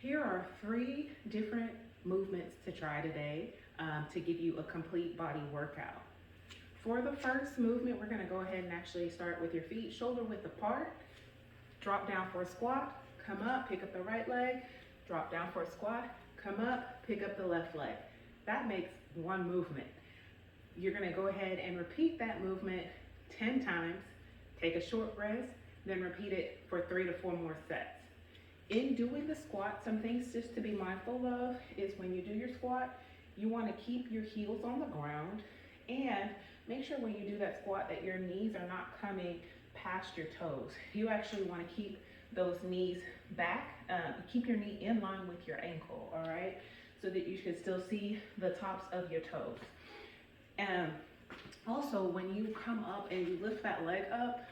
Here are 3 different movements to try today to give you a complete body workout. For the first movement, we're gonna go ahead and actually start with your feet shoulder width apart. Drop down for a squat, come up, pick up the right leg, drop down for a squat, come up, pick up the left leg. That makes one movement. You're gonna go ahead and repeat that movement 10 times, take a short rest, then repeat it for 3 to 4 more sets. In doing the squat, some things just to be mindful of is when you do your squat, you wanna keep your heels on the ground and make sure when you do that squat that your knees are not coming past your toes. You actually wanna keep those knees back, keep your knee in line with your ankle, all right? So that you can still see the tops of your toes. And also when you come up and you lift that leg up,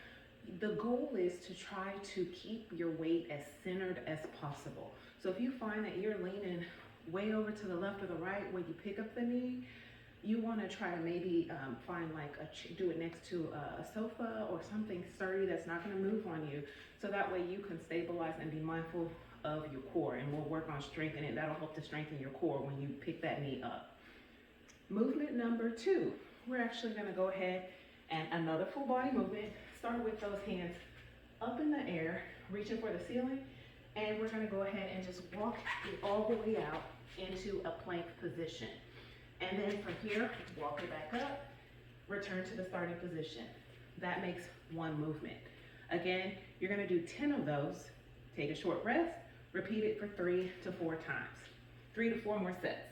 the goal is to try to keep your weight as centered as possible. So if you find that you're leaning way over to the left or the right when you pick up the knee, you want to try to maybe find like do it next to a sofa or something sturdy that's not going to move on you, so that way you can stabilize and be mindful of your core, and we'll work on strengthening it. That'll help to strengthen your core when you pick that knee up. Movement number 2, we're actually going to go ahead and another full body movement. Start with those hands up in the air, reaching for the ceiling, and we're going to go ahead and just walk it all the way out into a plank position. And then from here, walk it back up, return to the starting position. That makes one movement. Again, you're gonna do 10 of those. Take a short rest, repeat it for 3 to 4 times, 3 to 4 more sets.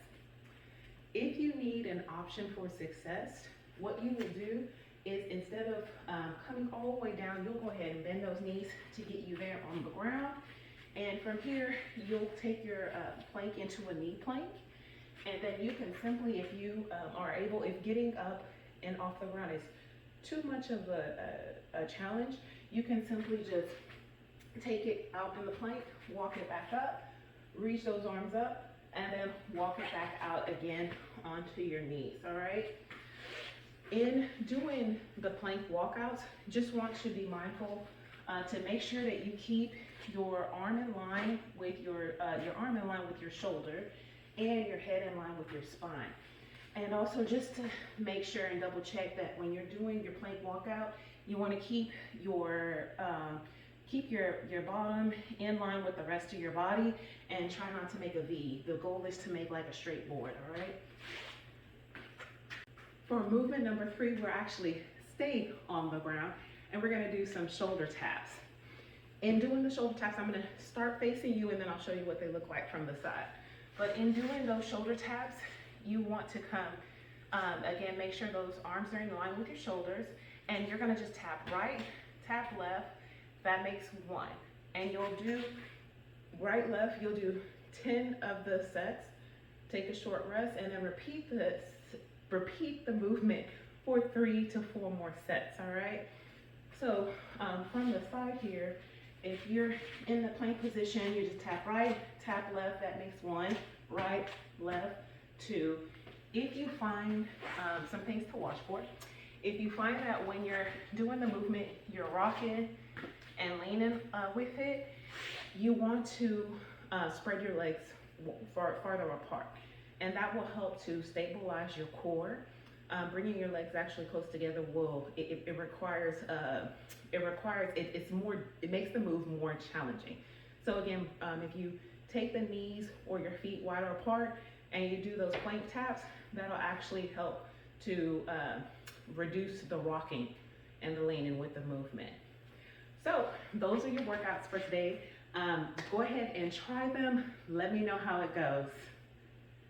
If you need an option for success, what you will do is instead of coming all the way down, you'll go ahead and bend those knees to get you there on the ground. And from here, you'll take your plank into a knee plank. And then you can simply, if you are able, if getting up and off the ground is too much of a challenge, you can simply just take it out in the plank, walk it back up, reach those arms up, and then walk it back out again onto your knees, all right? In doing the plank walkouts, just want to be mindful to make sure that you keep your arm in line with your shoulder, and your head in line with your spine. And also just to make sure and double check that when you're doing your plank walkout, you want to keep your bottom in line with the rest of your body and try not to make a V. The goal is to make like a straight board, all right? For movement number 3, we're actually stay on the ground and we're gonna do some shoulder taps. In doing the shoulder taps, I'm gonna start facing you and then I'll show you what they look like from the side. But in doing those shoulder taps, you want to come, again, make sure those arms are in line with your shoulders, and you're gonna just tap right, tap left. That makes 1. And you'll do right, left, you'll do 10 of the sets, take a short rest, and then repeat the movement for 3 to 4 more sets, all right? So from the side here, if you're in the plank position, you just tap right, tap left, that makes 1, right, left, 2. If you find some things to watch for, if you find that when you're doing the movement, you're rocking and leaning with it, you want to spread your legs farther apart. And that will help to stabilize your core. Bringing your legs actually close together it makes the move more challenging. So again, if you take the knees or your feet wider apart and you do those plank taps, that'll actually help to reduce the rocking and the leaning with the movement. So those are your workouts for today. Go ahead and try them. Let me know how it goes.